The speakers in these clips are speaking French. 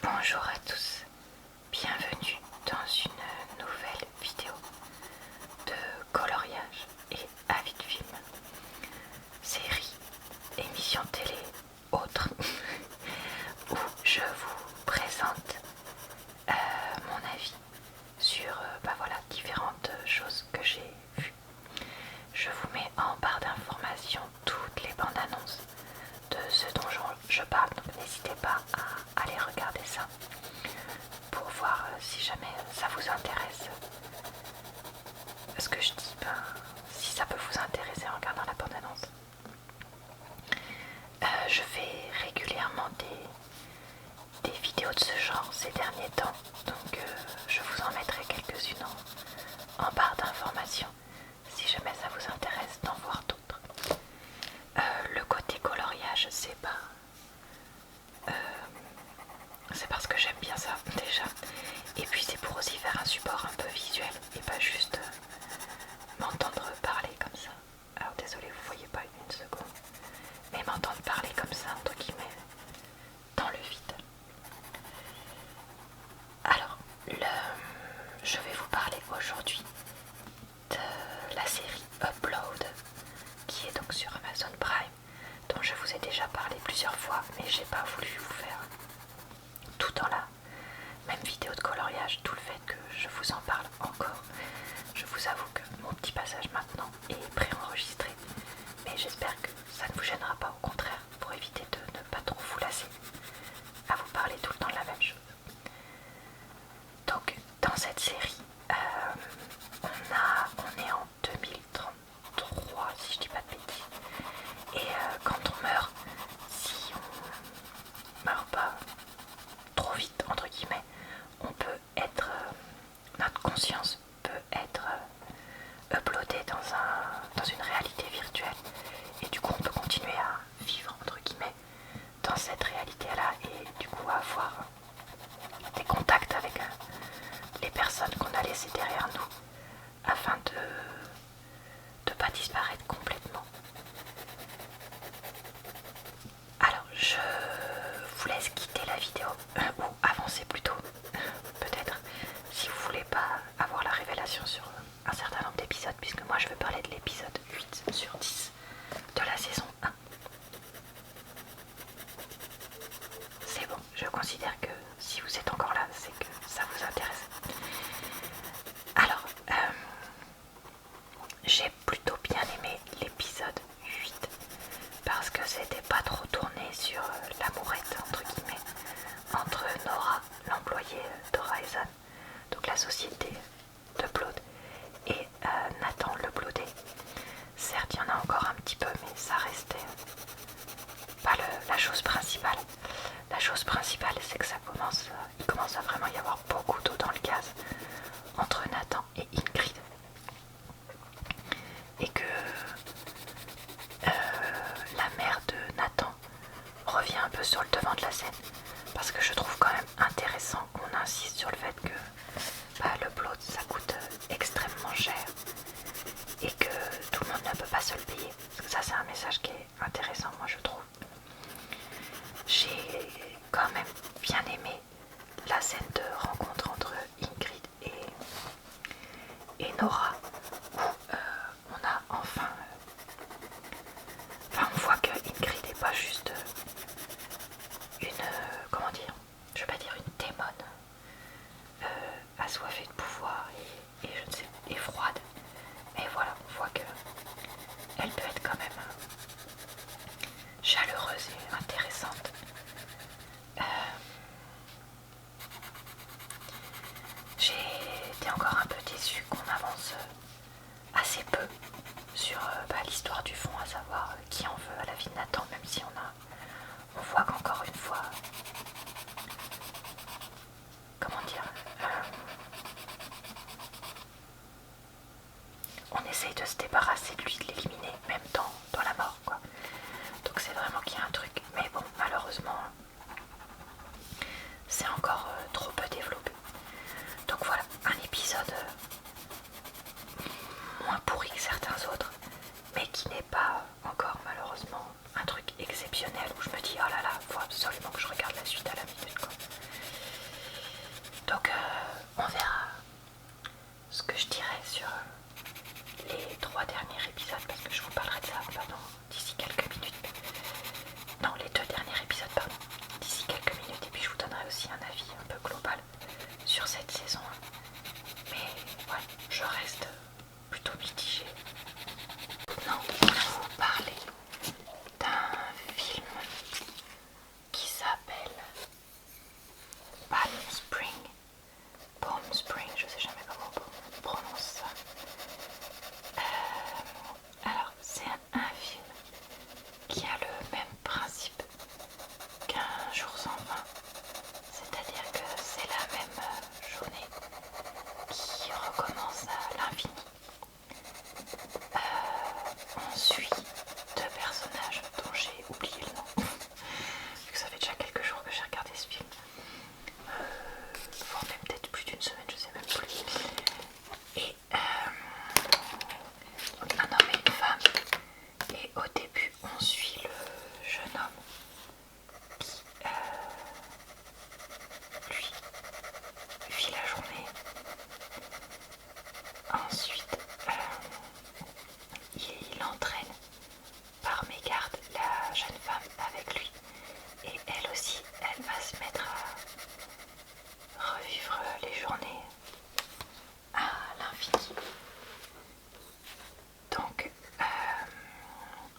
Bonjour à tous, bienvenue dans une nouvelle vidéo de coloriage et avis de film, série, émission télé, autre, où je vous présente mon avis sur différentes choses que j'ai vues. Je vous mets en barre d'informations toutes les bandes annonces de ce dont je parle, donc n'hésitez pas à aller regarder ça pour voir si jamais ça vous intéresse ce que je dis, si ça peut vous intéresser en regardant la bande annonce. Je fais régulièrement des vidéos de ce genre ces derniers temps, donc je vous en mettrai quelques-unes en barre d'informations si jamais ça vous intéresse d'en voir d'autres. Le côté coloriage, c'est parce que j'aime bien ça déjà, et puis c'est pour aussi faire un support un peu visuel et pas juste m'entendre parler comme ça. Alors désolé, vous voyez pas une seconde, mais m'entendre parler comme ça entre guillemets dans le vide. Alors je vais vous parler aujourd'hui de la série Upload, qui est donc sur Amazon Prime, dont je vous ai déjà parlé plusieurs fois, mais j'ai pas voulu vous faire tout dans la même vidéo de coloriage, tout le fait que je vous en parle encore. Je vous avoue que mon petit passage maintenant est préenregistré, mais j'espère que ça ne vous gênera pas, au contraire, pour éviter de ne pas trop vous lasser à vous parler tout le temps de la même chose. Donc dans cette série, on est en 2033 si je dis pas de bêtises, et quand on meurt, si on meurt pas trop vite entre guillemets, on peut être, notre conscience peut être uploadée dans une réalité virtuelle, et du coup on peut continuer à vivre entre guillemets dans cette réalité là, et du coup avoir des contacts avec les personnes qu'on a laissées derrière nous afin de ne pas disparaître complètement. Alors je vous laisse quitter la vidéo, ou avancer plutôt, peut-être, si vous voulez pas avoir la révélation sur un certain nombre d'épisodes, puisque moi je vais parler de l'épisode 8 sur 10 de la saison 1. C'est bon, je considère que si vous êtes encore là, c'est que ça vous intéresse. Alors, j'ai plutôt bien aimé l'épisode 8 parce que c'était pas trop tourné sur l'amourette entre guillemets entre Nora, l'employée d'Horizon, donc la société d'Upload, et Nathan l'Uploadé. Certes, il y en a encore un petit peu, mais ça restait pas la chose principale. La chose principale, c'est que il commence à vraiment y avoir beaucoup d'eau dans le gaz entre Nathan et Ingrid, et que la mère de Nathan revient un peu sur le devant de la scène, parce que je trouve quand même intéressant qu'on insiste sur le fait que l'upload ça coûte extrêmement cher et que tout le monde ne peut pas se le payer. Parce que ça, c'est un message qui est intéressant, moi je trouve. J'ai quand même bien aimé la scène de rencontre Donc on verra ce que je dirais sur les 3 derniers épisodes, parce que je vous parlerai de ça d'ici quelques minutes. Non, les 2 derniers épisodes, pardon, d'ici quelques minutes, et puis je vous donnerai aussi un avis un peu global sur cette saison. Mais ouais, je reste plutôt mitigée. Maintenant, je vais vous parler d'un film qui s'appelle Palm Spring. Palm Spring, je sais jamais comment on prononce ça. Alors, c'est un film qui a le même principe qu'un jour sans fin, c'est-à-dire que c'est la même journée qui recommence à l'infini. On suit 2 personnages dont j'ai oublié le nom, vu que ça fait déjà quelques jours que j'ai regardé ce film, voire même peut-être plus d'une semaine, je sais même plus. Et un homme et une femme, et au début on suit le jeune homme qui lui vit la journée. Ensuite il entraîne par mégarde la jeune femme avec lui, et elle aussi elle va se mettre à revivre les journées à l'infini. Donc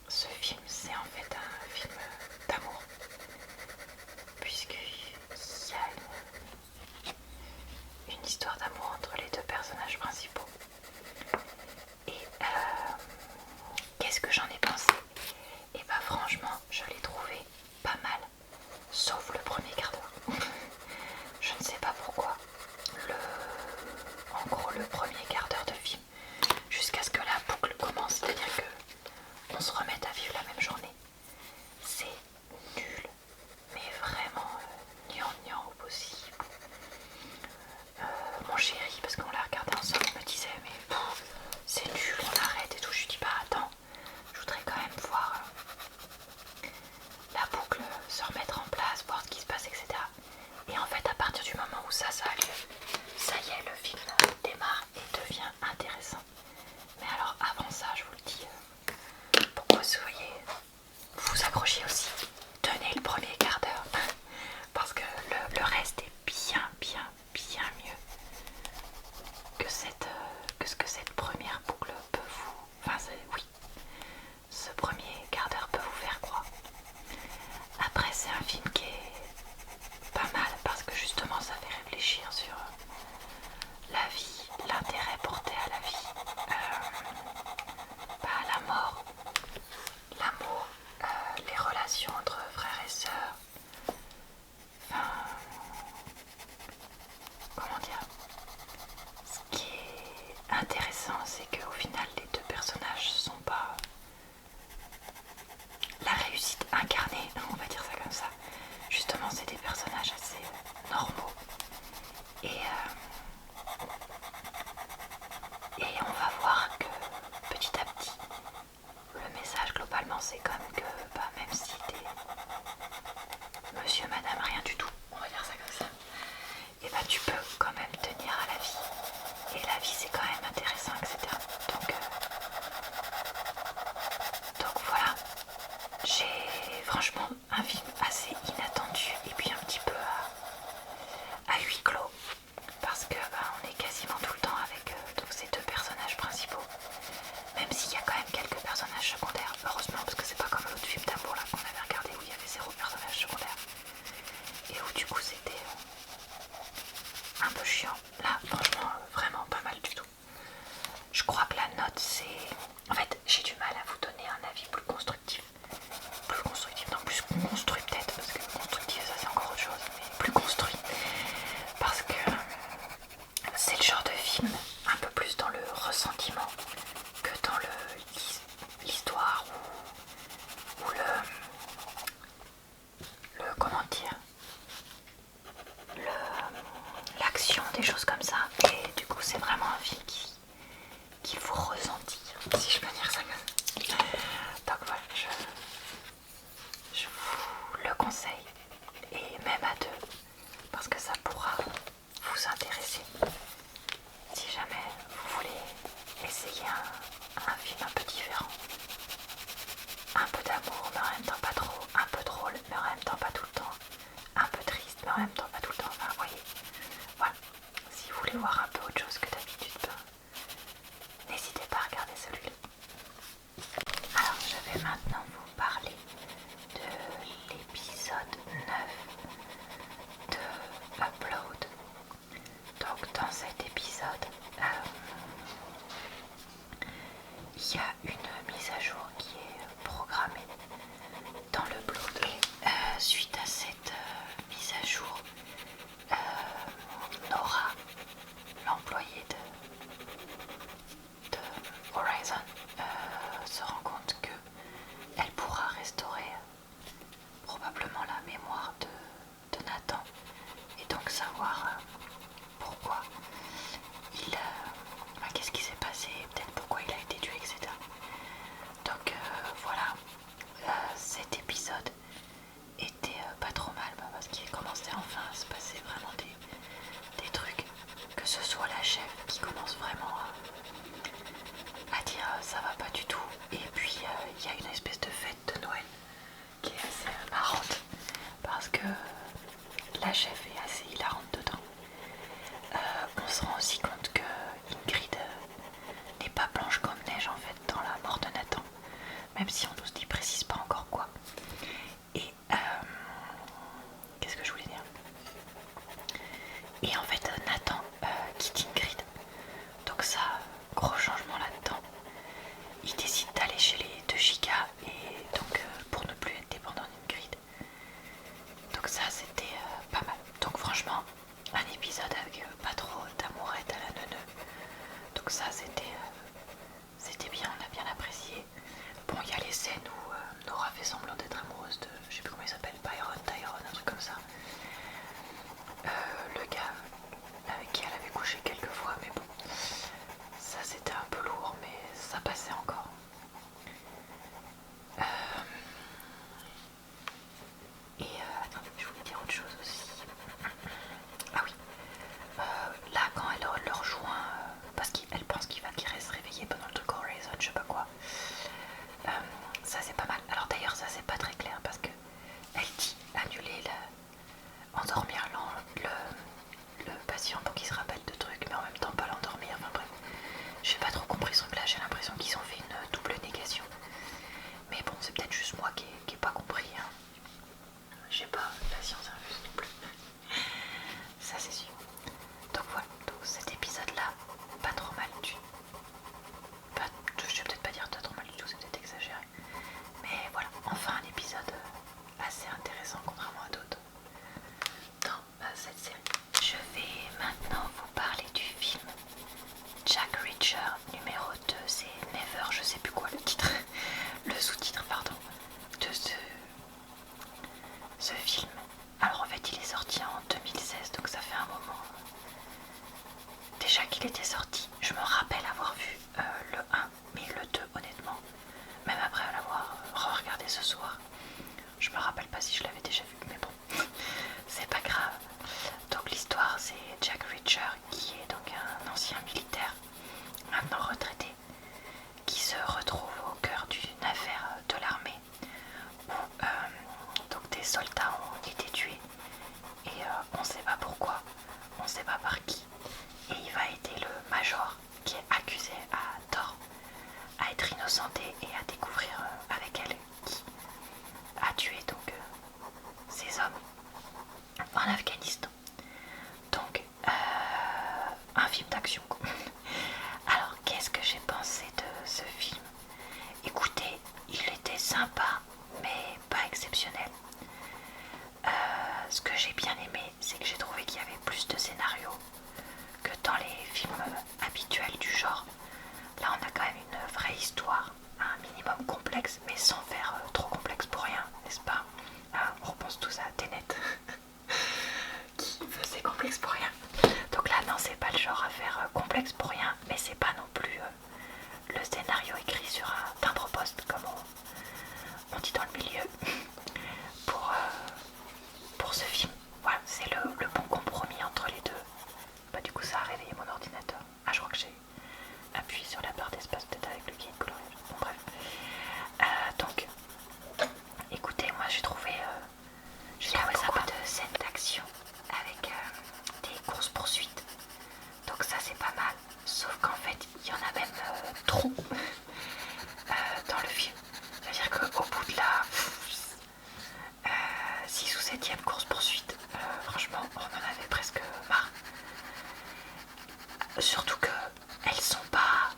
ce film, c'est en fait un film d'amour, puisqu'il y a une histoire d'amour entre les 2 personnages principaux. Et qu'est-ce que j'en ai pensé? Et bah franchement, je l'ai trouvé pas mal, sauf le premier quart d'heure. Je ne sais pas pourquoi. En gros, le premier quart d'heure de film, jusqu'à ce que la boucle commence, c'est-à-dire que on se remette à vivre la même journée, c'est nul, mais vraiment gnangnan au possible. Mon chéri, parce qu'on l'a regardé ensemble, me disait mais c'est nul, on arrête et tout. Je lui dis bah attends, je voudrais quand même voir la boucle se remettre en place, voir ce qui se passe, etc. Et en fait, à partir du moment où ça a lieu, ça y est, le film démarre et devient intéressant. Mais alors avant ça, je vous le dis, pour que vous accrochiez aussi, tenez le premier quart d'heure, parce que le reste est bien mieux que ce que cette première boucle peut vous... Enfin, oui, ce premier quart d'heure peut vous faire croire. Après, c'est un film qui est pas mal parce que justement ça fait réfléchir sur la vie, l'intérêt porté à la vie, à la mort, l'amour, les relations entre frères et sœurs. Enfin, comment dire, ce qui est intéressant, c'est qu'au final les 2 personnages sont pas la réussite incarnée, on va dire ça comme ça. Justement, c'est des personnages assez normaux, et on va voir que petit à petit, le message globalement c'est comme que même si t'es monsieur, madame, rien du tout, on va dire ça comme ça, et tu peux quand même tenir à la vie, et la vie c'est quand même intéressant, etc. Donc voilà, j'ai franchement un film assez inattendu, et puis un petit peu à huis clos, parce que on est quasiment tout le temps avec donc ces 2 personnages principaux, même s'il y a quand même quelques personnages secondaires, heureusement, parce que c'est pas comme l'autre film d'amour là qu'on avait regardé où il y avait 0 personnage secondaire et où du coup c'était un peu chiant. Là franchement vraiment pas mal du tout. Je crois que la note c'est... En fait j'ai du mal à vous donner un avis plus constructif, non, plus construit peut-être, parce que constructif ça c'est encore autre chose, mais plus construit, parce que c'est le genre de film un peu plus dans le ressentiment que dans l'histoire ou le comment dire, l'action, des choses comme ça. Et du coup c'est vraiment un film qu'il faut ressentir, si je peux dire ça comme ça. en même temps pas tout le temps, enfin vous voyez. Voilà, si vous voulez voir un peu autre chose que d'habitude, n'hésitez pas à regarder celui-là. Alors je vais maintenant vous parler de l'épisode 9 de Upload. Donc dans cet épisode, il y a une mise à jour qui est programmée dans le Upload. Et suite à cette mise à jour, Nora, l'employée de Horizon, se rend compte que elle pourra restaurer probablement la mémoire de Nathan et donc savoir pourquoi il qu'est-ce qui s'est passé, peut-être pourquoi il a été tué, etc. Donc voilà, cet épisode était pas trop mal parce qu'il commençait enfin à se passer vraiment des trucs, que ce soit la chef qui commence vraiment à dire ça va pas du tout, et puis il y a une espèce de fête de Noël qui est assez marrante parce que la chef est assez hilarante dedans. On se rend aussi compte que Ingrid n'est pas blanche comme neige en fait dans la mort de Nathan, même si on nous dit précise pas encore quoi. Et qu'est-ce que je voulais dire? Et en fait Nathan quitte Ingrid, donc ça, gros changement là-dedans. Il décide d'aller chez les 2 gigas et donc pour ne plus être dépendant d'Ingrid. Donc ça c'était pas mal. Donc franchement un épisode avec pas trop d'amourette à la neuneu. Donc ça c'était bien, on a bien apprécié. Bon, il y a les scènes où Nora fait semblant d'être amoureuse de, je sais plus comment il s'appelle, Tyrone, un truc comme ça. Le gars avec qui elle avait couché quelques fois, mais bon, ça c'était un peu lourd, mais ça passait encore. Attendez, je voulais dire autre chose aussi. Ah oui, là quand elle le rejoint, parce qu'elle pense qu'il reste réveillé pendant le truc Horizon, je sais pas quoi. Ça c'est pas mal. Alors d'ailleurs ça c'est pas très clair parce que elle dit annuler endormir le patient pour qu'il se rappelle de trucs, mais en même temps pas l'endormir. Enfin bref, j'ai pas trop compris son plan. J'ai l'impression qu'ils ont fait une double négation. Mais bon, c'est peut-être juste moi qui ai pas compris. Hein. J'ai pas la science infuse non plus. Ça c'est sûr. Donc voilà, donc cet épisode-là, pas trop mal du tout. Je vais peut-être pas dire pas trop mal du tout, c'est peut-être exagéré. Mais voilà, enfin un épisode assez intéressant contrairement à d'autres dans cette série. Je vais maintenant vous parler du film Jack Reacher numéro 2, c'est Never, je sais plus quoi le titre, le sous-titre pardon, de ce film. Alors en fait il est sorti en 2016, donc ça fait un moment déjà qu'il était sorti. Je me rappelle avoir vu le 1, mais le 2 honnêtement, même après l'avoir re-regardé ce soir, je me rappelle pas si je l'avais déjà vu, mais bon, c'est pas grave. Donc l'histoire c'est Jack Reacher qui est donc un ancien militaire, maintenant retraité, qui se retrouve au cœur d'une affaire de l'armée où donc des soldats ont été tués et on ne sait pas pourquoi, on ne sait pas par qui, et il va aider le major qui est accusé à tort à être innocenté et à découvrir avec elle qui a tué donc ces hommes en Afghanistan. Donc un film d'action. Alors qu'est-ce que j'ai pensé de ce film? Écoutez, il était sympa mais pas exceptionnel. Ce que j'ai bien aimé, c'est que j'ai trouvé qu'il y avait plus de scénarios que dans les films habituels du genre. Là on a quand même une vraie histoire, un minimum complexe, mais sans faire trop complexe pour rien, n'est-ce pas? On repense tous à Tenet qui faisait complexe pour rien. Donc là non, c'est pas le genre à faire complexe pour rien, mais c'est pas non plus le scénario écrit sur un timbre-poste comme on dit dans le milieu pour ce film. Voilà, c'est le bon compromis entre les deux. Bah du coup ça a réveillé mon ordinateur. Ah, je crois que j'ai appuyé sur la barre d'espace peut-être avec le guide coloriage. Bon bref. Donc écoutez, moi j'ai trouvé ça pas de scènes d'action surtout que elles sont pas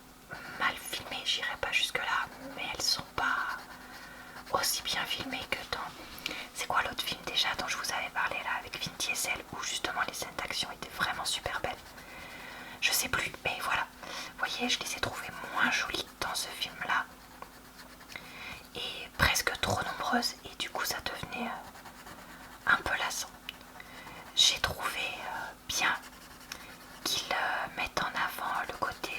mal filmées, j'irai pas jusque là, mais elles sont pas aussi bien filmées que dans... C'est quoi l'autre film déjà dont je vous avais parlé là avec Vin Diesel, où justement les scènes d'action étaient vraiment super belles. Je sais plus, mais voilà. Vous voyez, je les ai trouvées moins jolies dans ce film là et presque trop nombreuses, et du coup ça devenait un peu lassant. J'ai trouvé bien qu'ils mettent en avant le côté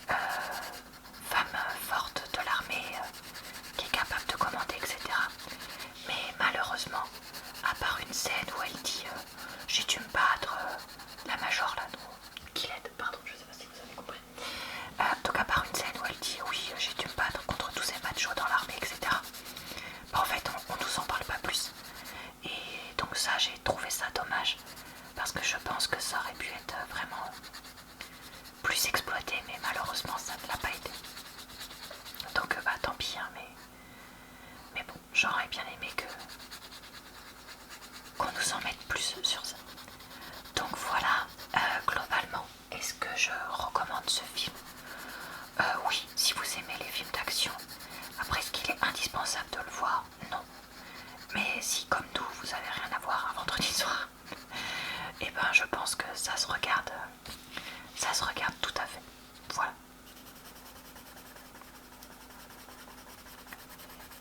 femme forte de l'armée qui est capable de commander, etc. Mais malheureusement, à part une scène où elle dit j'ai dû me battre, la major là, non, Gillette, pardon, je sais pas si vous avez compris. Donc à part une scène où elle dit oui, j'ai dû me battre contre tous ces machos dans l'armée, etc. Bah, en fait, on nous en parle pas plus. Et donc ça, j'ai trouvé ça dommage, parce que je pense que ça aurait pu être vraiment plus exploité, mais malheureusement ça ne l'a pas été. Donc bah tant pis, hein, mais bon, j'aurais bien aimé qu'on nous en mette plus sur ça. Donc voilà, globalement, est-ce que je recommande ce film? Oui, si vous aimez les films d'action. Après, est-ce qu'il est indispensable de le voir? Non. Mais si, comme nous, vous avez rien à voir un vendredi soir, et ben je pense que ça se regarde tout à fait. Voilà.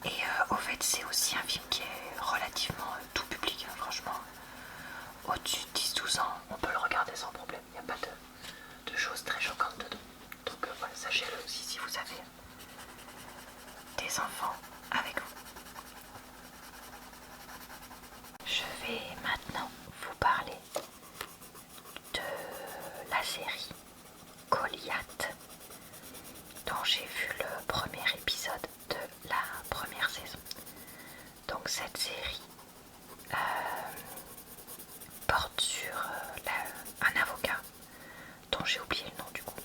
Et au fait, c'est aussi un film qui est relativement tout public, hein, franchement. Au-dessus de 10-12 ans, on peut le regarder sans problème. Il n'y a pas de choses très choquantes dedans. Donc voilà, sachez-le aussi si vous avez des enfants avec vous. Je vais maintenant vous parler de la série Goliath, dont j'ai vu le premier épisode de la première saison. Donc cette série porte sur un avocat dont j'ai oublié le nom du coup,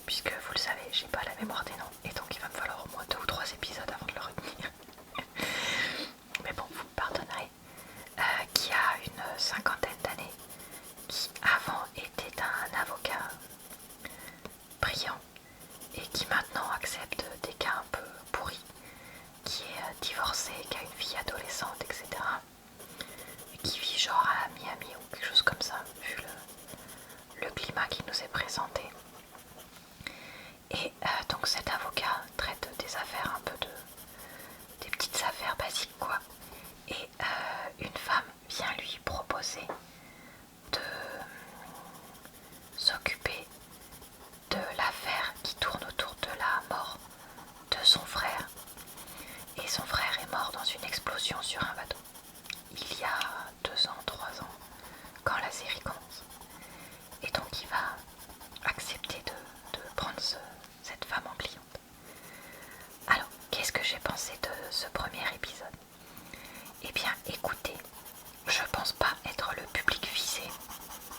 puisque vous le savez, j'ai pas la mémoire des noms, et donc il va me falloir au moins 2 ou 3 épisodes avant de le retenir. Mais bon, vous me pardonnerez. Qui a une cinquantaine d'années, qui avant était un avocat brillant et qui maintenant accepte des cas un peu pourris, qui est divorcé, qui a une fille adolescente, etc. Et qui vit genre à Miami ou quelque chose comme ça, vu le climat qui nous est présenté. Et donc cet avocat traite des affaires un peu des petites affaires basiques quoi. Et une femme vient lui proposer de s'occuper de l'affaire qui tourne autour de la mort de son frère. Et son frère est mort dans une explosion sur un bateau. Il y a 2 ans, 3 ans, quand la série commence. Et donc il va accepter de prendre cette femme en cliente. Alors, qu'est-ce que j'ai pensé de ce premier épisode? Eh bien, écoutez, je pense pas être le public visé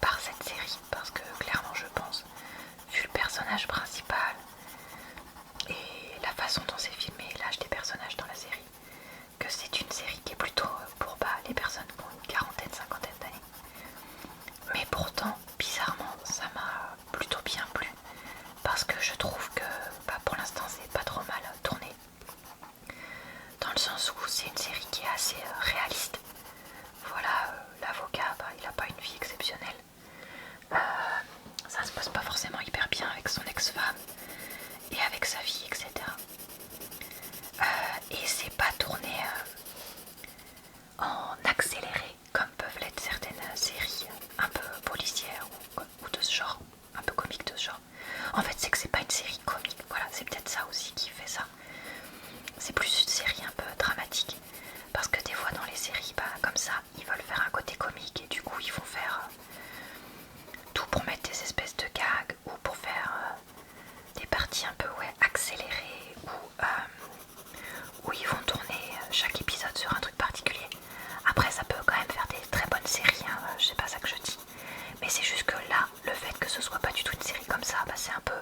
par cette série, parce que clairement je pense, vu le personnage principal et la façon dont c'est filmé et l'âge des personnages dans la série, que c'est une série qui est plutôt pour les personnes qui ont une quarantaine, cinquantaine d'années. Mais pourtant, bizarrement, ça m'a plutôt bien plu, parce que je trouve que pour l'instant c'est pas trop mal tourné, dans le sens où c'est une série qui est assez réaliste. Voilà, l'avocat, il a pas une vie exceptionnelle. Ça se passe pas forcément hyper bien avec son ex-femme et avec sa fille, etc. Et c'est pas tourné en accéléré comme peuvent l'être certaines séries un peu policières ou de ce genre, un peu comiques de ce genre. En fait, c'est que c'est pas une série comique, voilà, c'est peut-être ça aussi qui fait ça. C'est plus une série un peu dramatique, parce que des fois dans les séries comme ça, ils veulent faire un côté comique et du coup ils vont faire tout pour mettre des espèces de gags ou pour faire des parties un peu accélérées où ils vont tourner chaque épisode sur un truc particulier. Après ça peut quand même faire des très bonnes séries, hein, c'est pas ça que je dis, mais c'est juste que là, le fait que ce soit pas du tout une série comme ça, c'est un peu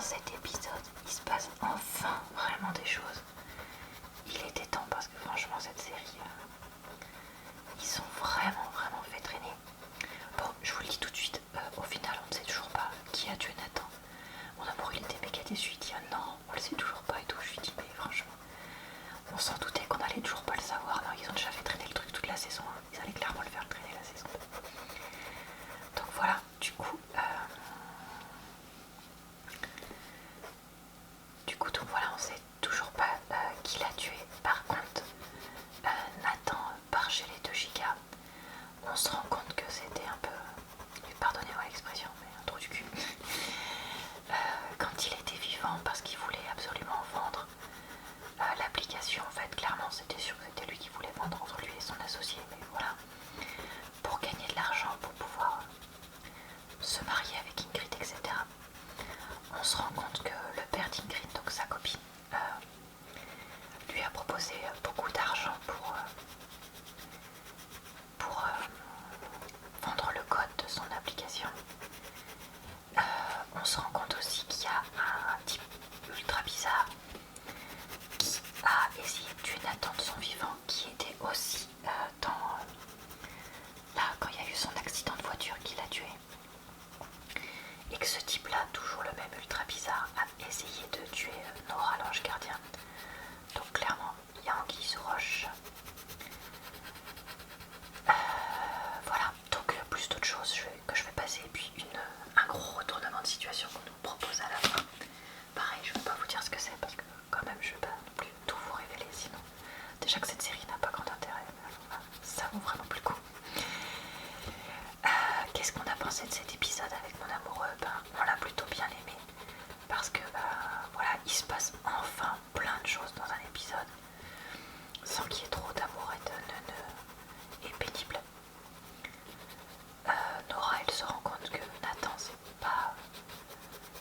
cet épisode, il se passe enfin vraiment des choses. Il était temps parce que franchement cette série, ils sont vraiment fait traîner. Bon, je vous le dis tout de suite, au final on ne sait toujours pas qui a tué Nathan. Mon amour il était méga déçu, il dit ah non, on le sait toujours pas et tout. Je lui dis mais franchement, on s'en doutait qu'on allait toujours pas le savoir. Non, ils ont déjà fait traîner le truc toute la saison 1, ils allaient clairement le faire traîner la saison 2. Donc voilà, du coup, donc voilà, on sait toujours pas qui l'a tué. Par contre, Nathan part chez les 2 gigas. On se rend compte que c'était un peu, pardonnez-moi l'expression, mais un trou du cul. Quand il était vivant, parce qu'il voulait absolument vendre l'application, en fait, clairement, c'était sûr que c'était lui qui voulait vendre entre lui et son associé, mais voilà, pour gagner de l'argent, pour pouvoir se marier avec Ingrid, etc. On se rend compte que le père d'Ingrid, donc sa copine, lui a proposé beaucoup d'argent pour vendre le code de son application. On se rend compte aussi qu'il y a un type ultra bizarre qui a essayé de tuer Nathan de son vivant, qui était aussi là quand il y a eu son accident de voiture qui l'a tué. Et que ce type là, toujours le même ultra bizarre, a essayé de tuer Nora l'ange gardien. Donc clairement il y a anguille sous roche. Voilà, donc plus d'autres choses que je vais passer, et puis un gros retournement de situation qu'on nous propose à la fin. Pareil, je ne vais pas vous dire ce que c'est parce que quand même je ne vais pas non plus tout vous révéler, sinon déjà que cette série n'a pas grand intérêt, alors, ça vaut vraiment plus le coup. Qu'est-ce qu'on a pensé de cet épisode avec mon amoureux? On l'a plutôt bien aimé parce que voilà, il se passe enfin plein de choses dans un épisode sans qu'il y ait trop d'amour et de neuneux et pénible. Nora, elle se rend compte que Nathan c'est pas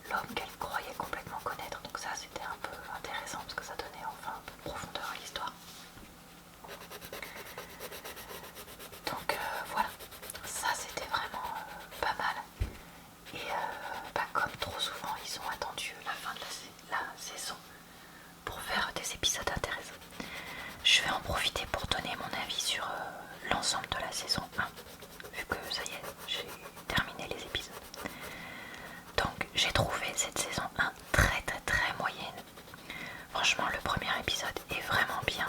l'homme qu'elle croyait complètement connaître, donc ça c'était un peu intéressant parce que ça donnait enfin un peu de profondeur à l'histoire. Donc voilà, ça c'était vraiment pas mal. Et comme trop souvent ils ont attendu la fin de la saison pour faire des épisodes intéressants. Je vais en profiter pour donner mon avis sur l'ensemble de la saison 1, vu que ça y est, j'ai terminé les épisodes. Donc j'ai trouvé cette saison 1 très moyenne. Franchement le premier épisode est vraiment bien.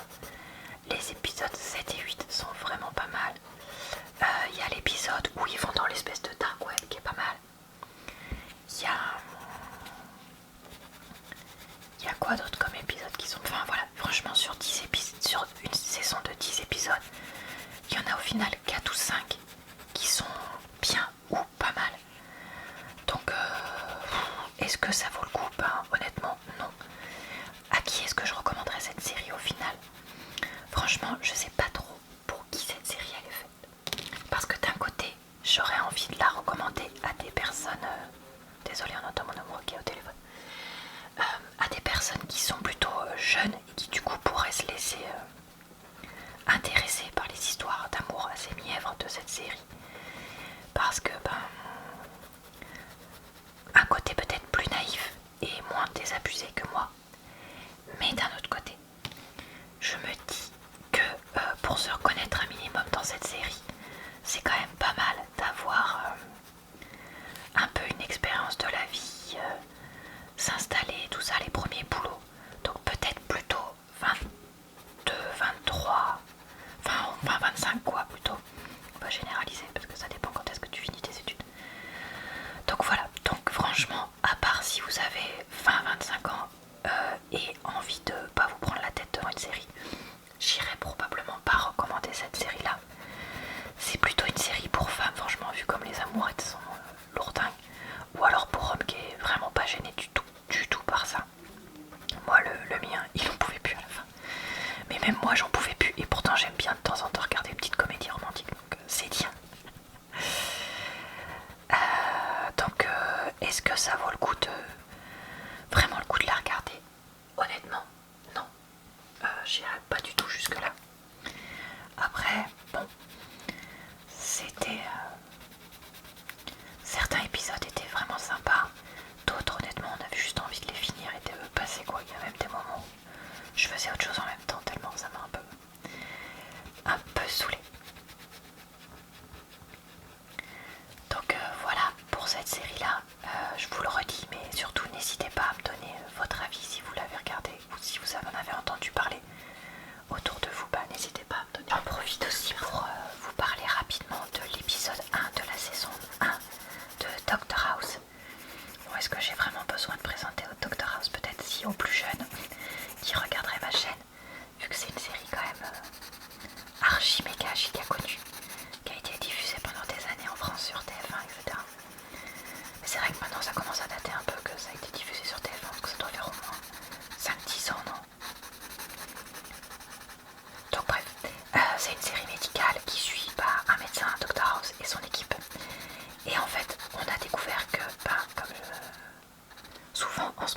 Les épisodes 7 et 8 sont vraiment pas mal. Il y a l'épisode où ils vont dans l'espèce de dark web qui est pas mal. Il y a quoi d'autre comme épisodes qui sont... Enfin voilà, franchement sur une saison de 10 épisodes, il y en a au final 4 ou 5 qui sont bien ou pas mal. Donc est-ce que ça vaut le coup? Honnêtement non. À qui est-ce que je recommanderais cette série au final? Franchement je sais pas trop pour qui cette série elle est faite. Parce que d'un côté j'aurais envie de la recommander à des personnes... Désolée, on entend mon amoureux qui est au téléphone. À des personnes qui sont plutôt jeunes et qui du coup pourraient se laisser intéresser par les histoires d'amour assez mièvres de cette série. Parce que un côté peut-être plus naïf et moins désabusé que moi. Mais d'un autre côté, je me dis que pour se reconnaître un minimum dans cette série, c'est quand même pas mal d'avoir un peu une expérience de la vie, s'installer, tout ça, les premiers boulots. Donc peut-être plutôt 22, 23, enfin 25 quoi plutôt. On va généraliser parce que ça dépend quand est-ce que tu finis tes études. Donc voilà, donc franchement, à part si vous avez 20-25 ans et envie de pas vous prendre la tête devant une série, j'irai probablement pas recommander cette série là. C'est plutôt une série pour femmes, franchement, vu comme les amourettes sont lourdingues. Ou alors pour hommes qui est vraiment pas gêné du tout par ça. Moi le mien, il en pouvait plus à la fin. Mais même moi j'en pouvais plus, et pourtant j'aime bien de temps en temps regarder une petite comédie romantique, donc c'est dire. Donc est-ce que ça vaut le coup vraiment le coup de la regarder? Honnêtement, non. J'irai pas du tout jusque là. Après, bon, c'était... certains épisodes étaient vraiment sympas, d'autres honnêtement on avait juste envie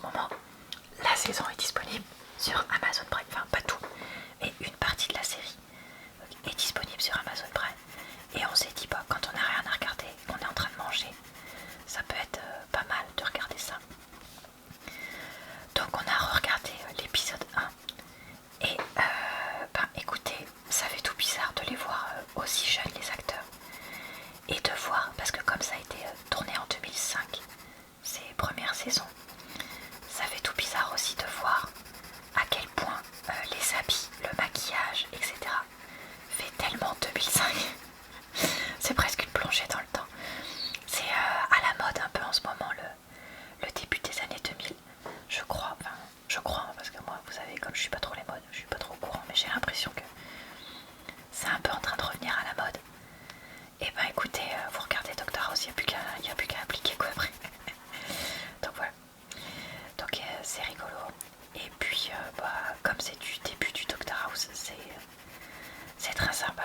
ce moment, la saison est disponible sur Amazon Prime, enfin pas tout, mais une partie de la série est disponible sur Amazon Prime. Et on s'est dit, bah, quand on n'a rien à regarder, qu'on est en train de manger, ça peut être pas mal de regarder ça. Donc on a regardé l'épisode 1 et ben écoutez, ça fait tout bizarre de les voir aussi jeunes les acteurs et de voir, parce que comme ça a été tourné en 2005, ces premières saisons, ça fait tout bizarre aussi de voir à quel point les habits, le maquillage, etc. fait tellement 2005. C'est presque une plongée dans le temps. C'est à la mode un peu en ce moment, le début des années 2000, je crois. Enfin, je crois, hein, parce que moi, vous savez, comme je suis pas trop les modes, je suis pas trop au courant, mais j'ai l'impression que c'est un peu en train de revenir à la mode. Et ben écoutez, vous regardez Doctor House, il n'y a plus qu'à appliquer quoi après. Donc voilà. Donc c'est rigolo. Et puis, bah, comme c'est du début du Doctor House, c'est très sympa.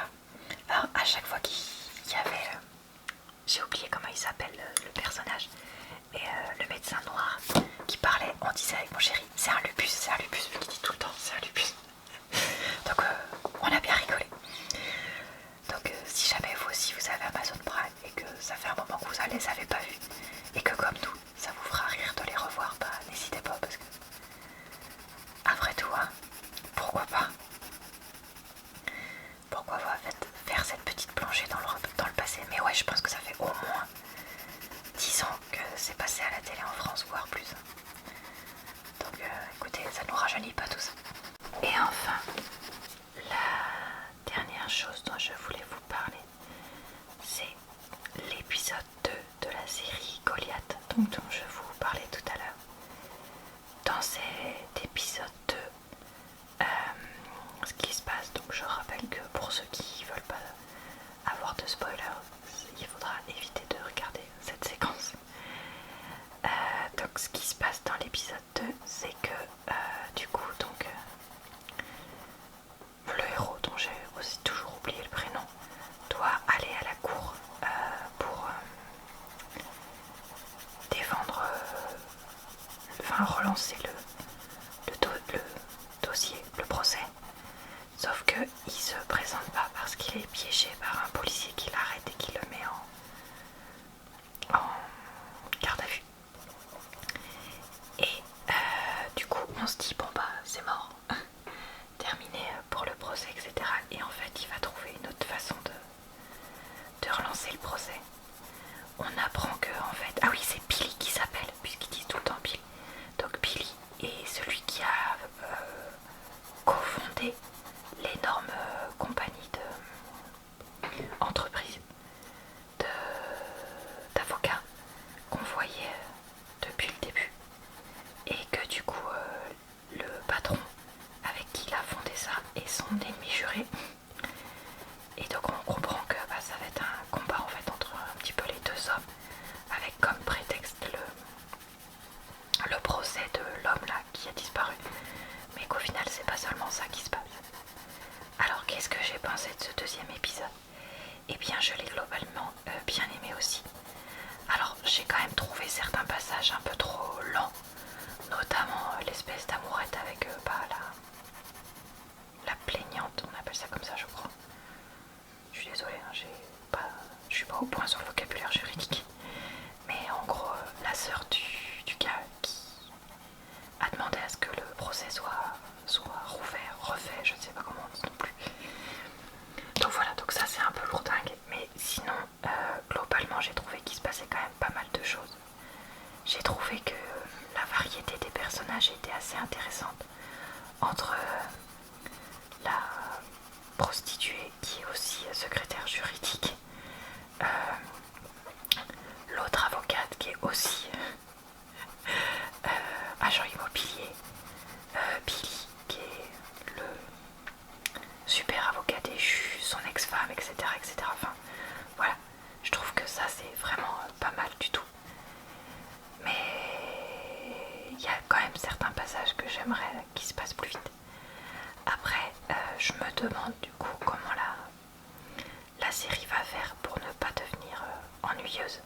Alors à chaque fois qu'il y avait, j'ai oublié comment il s'appelle le personnage, et le médecin noir qui parlait, on disait avec mon chéri, c'est un lupus, vu qu'il dit tout le temps, c'est un lupus. Donc on a bien rigolé. Donc si jamais vous aussi vous avez Amazon Prime et que ça fait un moment que vous ne les avez pas vus, et que comme nous, ça vous fera rire de les revoir, bah n'hésitez pas, parce que après tout, hein, pourquoi pas faire cette petite plongée dans le passé. Mais ouais, je pense que ça fait au moins 10 ans que c'est passé à la télé en France, voire plus. Donc écoutez, ça nous rajeunit pas tout ça. Et enfin, la dernière chose dont je voulais vous parler, c'est l'épisode 2 de la série Goliath, dont je vous parlais tout à l'heure. Dans cet épisode 2, ce qui se passe, donc je rappelle que pour ceux qui veulent pas avoir de spoilers, il faudra éviter de regarder cette séquence. Donc ce qui se passe dans l'épisode 2, c'est que du coup donc le héros, dont j'ai aussi toujours oublié le prénom, doit aller à la cour pour défendre, enfin relancer le dossier, le procès. Sauf que il se présente pas parce qu'il est piégé par un policier qui l'arrête et qui le met en garde à vue. Et du coup on se dit bon bah c'est mort, terminé pour le procès, etc. Et en fait il va trouver une autre façon de relancer le procès. On apprend que en fait, ah oui, c'est Billy qui s'appelle, puisqu'ils disent tout le temps Billy. Donc Billy est celui qui a cofondé l'énorme compagnie d'entreprise d'avocats qu'on voyait depuis le début, et que du coup le patron avec qui il a fondé ça est son ennemi juré. Et donc on comprend que bah, ça va être un combat en fait entre un petit peu les deux hommes, avec comme prétexte le procès de l'homme là qui a disparu, mais qu'au final c'est pas seulement ça qui se passe. Alors qu'est-ce que j'ai pensé de ce deuxième épisode? Eh bien je l'ai globalement bien aimé aussi. Alors j'ai quand même trouvé certains passages un peu trop lents, notamment l'espèce d'amourette avec la plaignante, on appelle ça comme ça je crois. Je suis désolée, hein, je suis pas au point sur le vocabulaire juridique. Mais en gros, la sœur du gars qui a demandé à ce que le procès soit refait, je ne sais pas comment on dit non plus. Donc voilà, donc ça c'est un peu lourdingue. Mais sinon, globalement, j'ai trouvé qu'il se passait quand même pas mal de choses. J'ai trouvé que la variété des personnages était assez intéressante. Entre la prostituée qui est aussi secrétaire juridique, l'autre avocate qui est aussi agent immobilier, Billy qui est le super avocat déchu, son ex-femme, etc., etc. Enfin voilà, je trouve que ça c'est vraiment pas mal du tout. Mais il y a quand même certains passages que j'aimerais qu'ils se passent plus vite. Après, je me demande du coup comment la série va faire pour ne pas devenir ennuyeuse.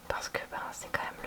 Parce que ben, c'est quand même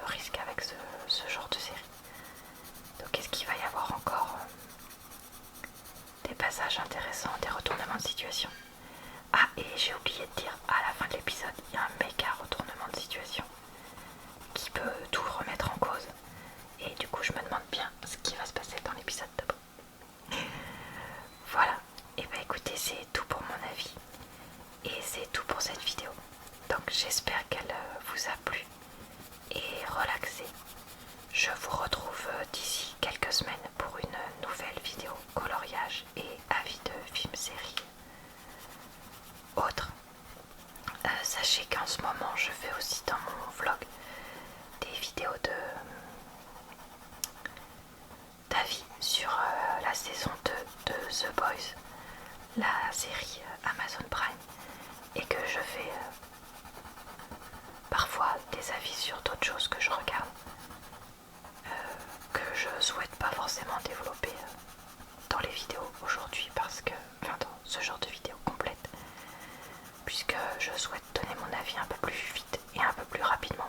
la saison 2 de The Boys, la série Amazon Prime, et que je fais parfois des avis sur d'autres choses que je regarde, que je souhaite pas forcément développer dans les vidéos aujourd'hui, parce que, enfin dans ce genre de vidéo complète, puisque je souhaite donner mon avis un peu plus vite et un peu plus rapidement.